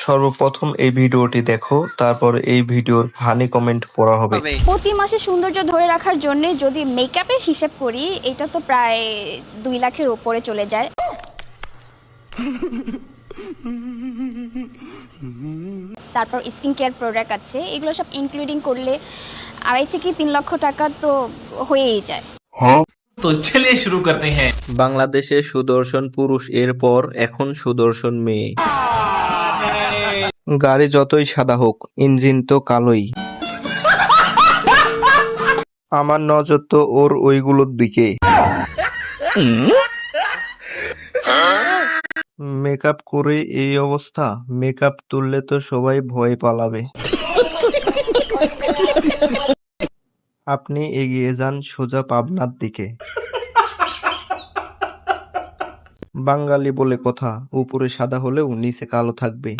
সর্বপ্রথম এই ভিডিওটি দেখো, তারপর এই ভিডিওর ফানি কমেন্ট পড়া হবে। প্রতি মাসে সৌন্দর্য ধরে রাখার জন্য যদি মেকআপের হিসাব করি, এটা তো প্রায় 2 লাখের উপরে চলে যায়। তারপর স্কিন কেয়ার প্রোডাক্ট আছে, এগুলো সব ইনক্লুডিং করলে 2.5 থেকে 3 লক্ষ টাকা তো হয়েই যায়। तो चलिए शुरू करते हैं। বাংলাদেশে সুদর্শন পুরুষ এর পর এখন সুদর্শন মেয়ে। গাড়ি যতই সাদা হোক, ইঞ্জিন তো কালোই। আমার নজর তো ওর ওইগুলোর দিকে। মেকআপ করে এই অবস্থা, মেকআপ তুললে তো সবাই ভয় পালাবে। আপনি এগিয়ে যান সোজা পাবনার দিকে। বাঙালি বলে কথা, উপরে সাদা হলেও নিচে কালো থাকবে।